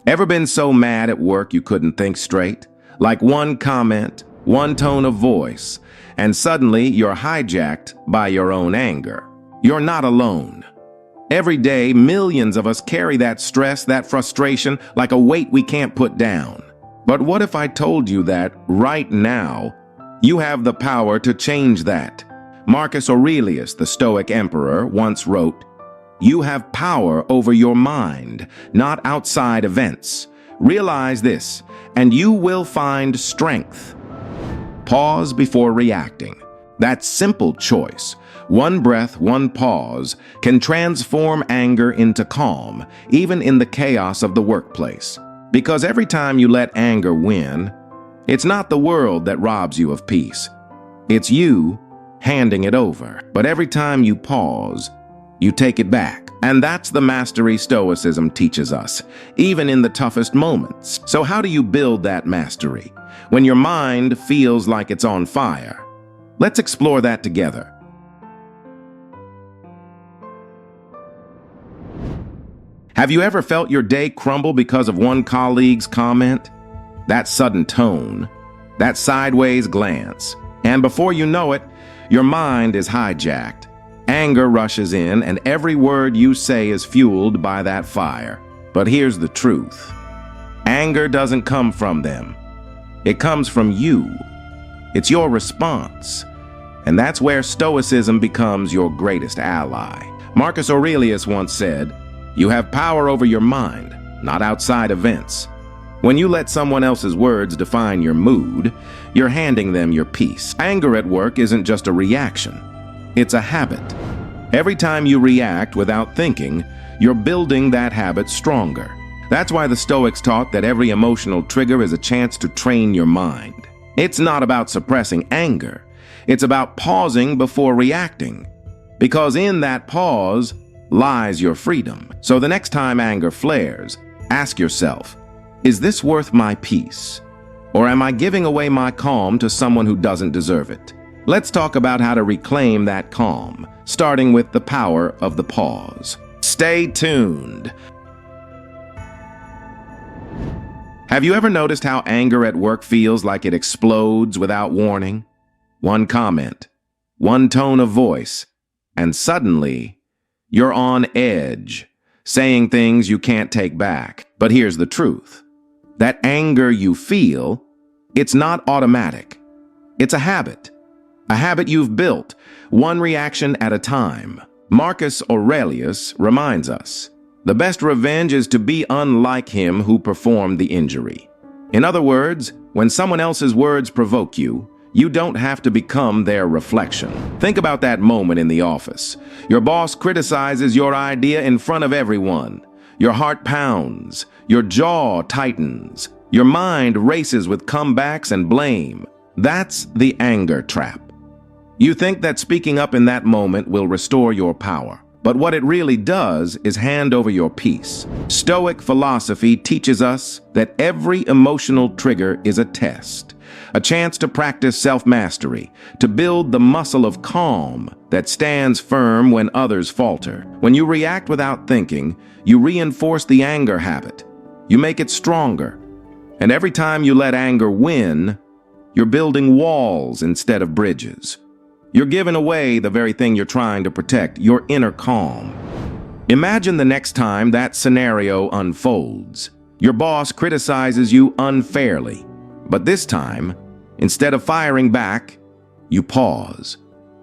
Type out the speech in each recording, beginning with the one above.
Ever been so mad at work you couldn't think straight? Like one comment, one tone of voice, and suddenly you're hijacked by your own anger. You're not alone. Every day, millions of us carry that stress, that frustration, like a weight we can't put down. But what if I told you that, right now, you have the power to change that? Marcus Aurelius, the Stoic emperor, once wrote, "You have power over your mind, not outside events. Realize this, and you will find strength." Pause before reacting. That simple choice, one breath, one pause, can transform anger into calm, even in the chaos of the workplace. Because every time you let anger win, it's not the world that robs you of peace. It's you handing it over. But every time you pause, you take it back. And that's the mastery Stoicism teaches us, even in the toughest moments. So how do you build that mastery when your mind feels like it's on fire? Let's explore that together. Have you ever felt your day crumble because of one colleague's comment? That sudden tone, that sideways glance, and before you know it, your mind is hijacked. Anger rushes in, and every word you say is fueled by that fire. But here's the truth. Anger doesn't come from them. It comes from you. It's your response. And that's where Stoicism becomes your greatest ally. Marcus Aurelius once said, "You have power over your mind, not outside events." When you let someone else's words define your mood, you're handing them your peace. Anger at work isn't just a reaction. It's a habit. Every time you react without thinking, you're building that habit stronger. That's why the Stoics taught that every emotional trigger is a chance to train your mind. It's not about suppressing anger. It's about pausing before reacting. Because in that pause lies your freedom. So the next time anger flares, ask yourself, is this worth my peace? Or am I giving away my calm to someone who doesn't deserve it? Let's talk about how to reclaim that calm, starting with the power of the pause. Stay tuned. Have you ever noticed how anger at work feels like it explodes without warning? One comment, one tone of voice, and suddenly you're on edge, saying things you can't take back. But here's the truth. That anger you feel, it's not automatic. It's a habit you've built, one reaction at a time. Marcus Aurelius reminds us, the best revenge is to be unlike him who performed the injury. In other words, when someone else's words provoke you, you don't have to become their reflection. Think about that moment in the office. Your boss criticizes your idea in front of everyone. Your heart pounds, your jaw tightens, your mind races with comebacks and blame. That's the anger trap. You think that speaking up in that moment will restore your power, but what it really does is hand over your peace. Stoic philosophy teaches us that every emotional trigger is a test, a chance to practice self-mastery, to build the muscle of calm that stands firm when others falter. When you react without thinking, you reinforce the anger habit. You make it stronger. And every time you let anger win, you're building walls instead of bridges. You're giving away the very thing you're trying to protect, your inner calm. Imagine the next time that scenario unfolds. Your boss criticizes you unfairly, but this time, instead of firing back, you pause,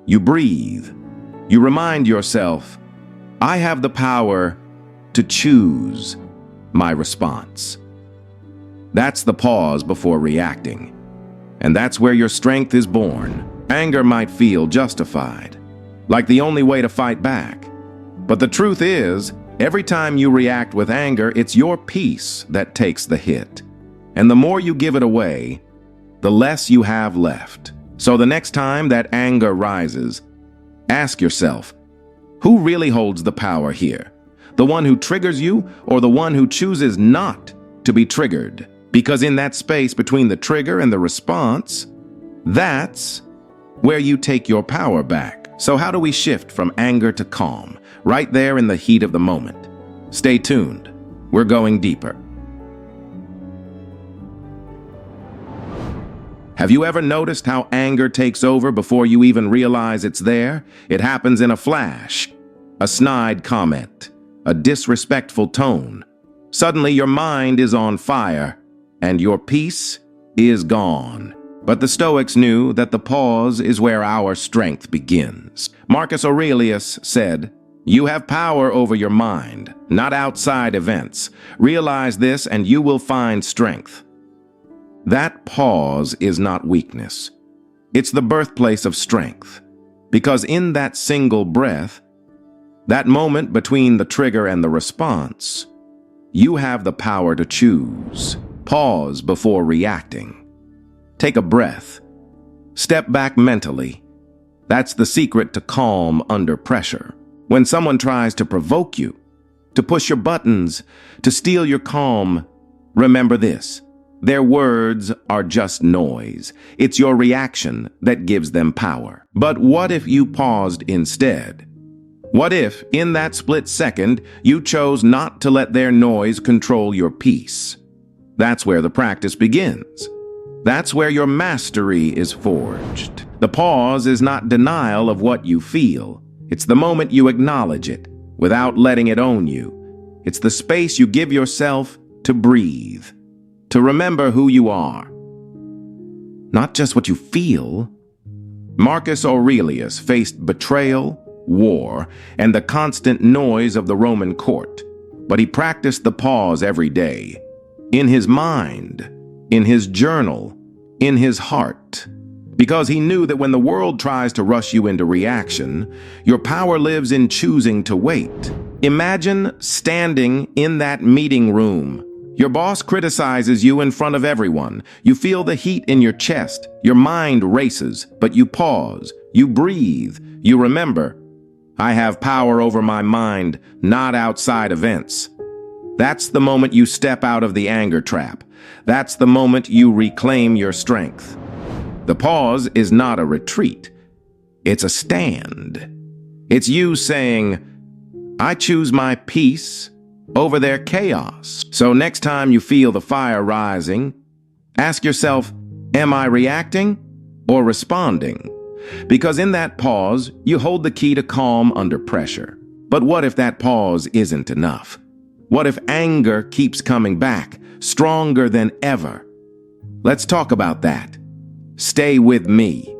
you breathe, you remind yourself, I have the power to choose my response. That's the pause before reacting, and that's where your strength is born. Anger might feel justified, like the only way to fight back. But the truth is, every time you react with anger, it's your peace that takes the hit. And the more you give it away, the less you have left. So the next time that anger rises, ask yourself, who really holds the power here? The one who triggers you or the one who chooses not to be triggered? Because in that space between the trigger and the response, that's where you take your power back. So how do we shift from anger to calm, right there in the heat of the moment? Stay tuned. We're going deeper. Have you ever noticed how anger takes over before you even realize it's there? It happens in a flash. A snide comment, a disrespectful tone. Suddenly your mind is on fire, and your peace is gone. But the Stoics knew that the pause is where our strength begins. Marcus Aurelius said, "You have power over your mind, not outside events. Realize this and you will find strength." That pause is not weakness. It's the birthplace of strength. Because in that single breath, that moment between the trigger and the response, you have the power to choose. Pause before reacting. Take a breath. Step back mentally. That's the secret to calm under pressure. When someone tries to provoke you, to push your buttons, to steal your calm, remember this. Their words are just noise. It's your reaction that gives them power. But what if you paused instead? What if, in that split second, you chose not to let their noise control your peace? That's where the practice begins. That's where your mastery is forged. The pause is not denial of what you feel. It's the moment you acknowledge it, without letting it own you. It's the space you give yourself to breathe, to remember who you are, not just what you feel. Marcus Aurelius faced betrayal, war, and the constant noise of the Roman court, but he practiced the pause every day, in his mind, in his journal, in his heart, because he knew that when the world tries to rush you into reaction, your power lives in choosing to wait. Imagine standing in that meeting room. Your boss criticizes you in front of everyone. You feel the heat in your chest. Your mind races, but you pause. You breathe. You remember, I have power over my mind, not outside events. That's the moment you step out of the anger trap. That's the moment you reclaim your strength. The pause is not a retreat. It's a stand. It's you saying, I choose my peace over their chaos. So next time you feel the fire rising, ask yourself, am I reacting or responding? Because in that pause, you hold the key to calm under pressure. But what if that pause isn't enough? What if anger keeps coming back, stronger than ever? Let's talk about that. Stay with me.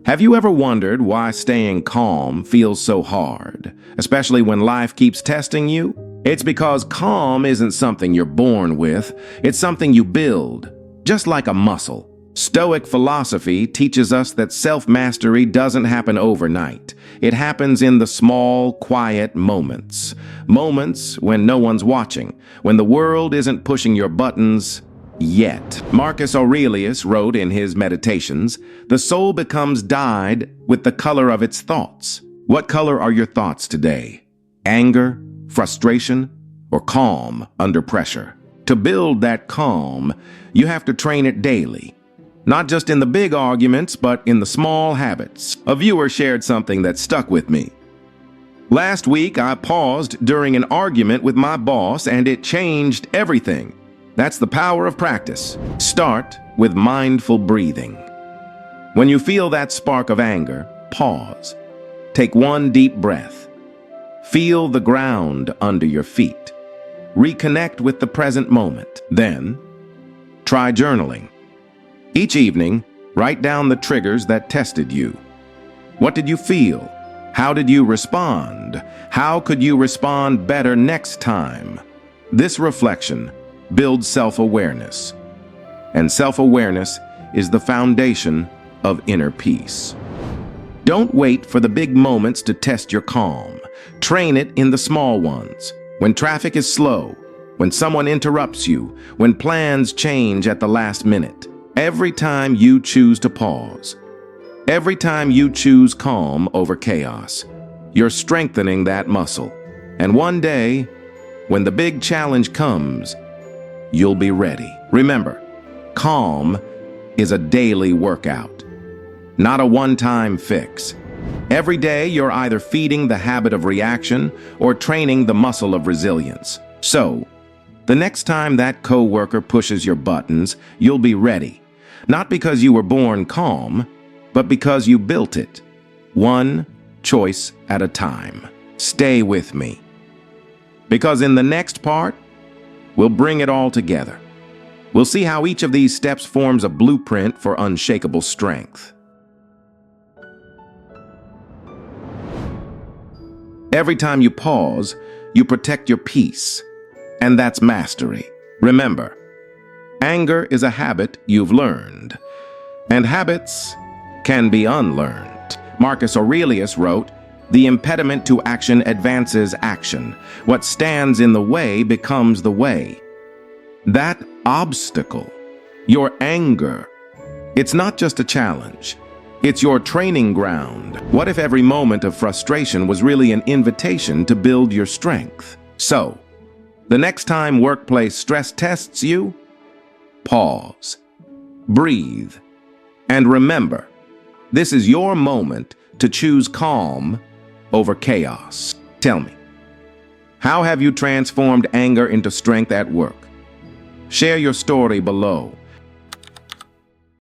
Have you ever wondered why staying calm feels so hard, especially when life keeps testing you? It's because calm isn't something you're born with, it's something you build, just like a muscle. Stoic philosophy teaches us that self-mastery doesn't happen overnight. It happens in the small, quiet moments. Moments when no one's watching, when the world isn't pushing your buttons yet. Marcus Aurelius wrote in his Meditations, "The soul becomes dyed with the color of its thoughts." What color are your thoughts today? Anger, frustration, or calm under pressure? To build that calm, you have to train it daily. Not just in the big arguments, but in the small habits. A viewer shared something that stuck with me. Last week, I paused during an argument with my boss, and it changed everything. That's the power of practice. Start with mindful breathing. When you feel that spark of anger, pause. Take one deep breath. Feel the ground under your feet. Reconnect with the present moment. Then, try journaling. Each evening, write down the triggers that tested you. What did you feel? How did you respond? How could you respond better next time? This reflection builds self-awareness. And self-awareness is the foundation of inner peace. Don't wait for the big moments to test your calm. Train it in the small ones. When traffic is slow, when someone interrupts you, when plans change at the last minute. Every time you choose to pause, every time you choose calm over chaos, you're strengthening that muscle. And one day, when the big challenge comes, you'll be ready. Remember, calm is a daily workout, not a one-time fix. Every day, you're either feeding the habit of reaction or training the muscle of resilience. So, The next time that coworker pushes your buttons, you'll be ready. Not because you were born calm, but because you built it. One choice at a time. Stay with me. Because in the next part, we'll bring it all together. We'll see how each of these steps forms a blueprint for unshakable strength. Every time you pause, you protect your peace. And that's mastery. Remember, anger is a habit you've learned. And habits can be unlearned. Marcus Aurelius wrote, "The impediment to action advances action. What stands in the way becomes the way." That obstacle, your anger, it's not just a challenge. It's your training ground. What if every moment of frustration was really an invitation to build your strength? So, the next time workplace stress tests you, pause, breathe, and remember, this is your moment to choose calm over chaos. Tell me, how have you transformed anger into strength at work? Share your story below.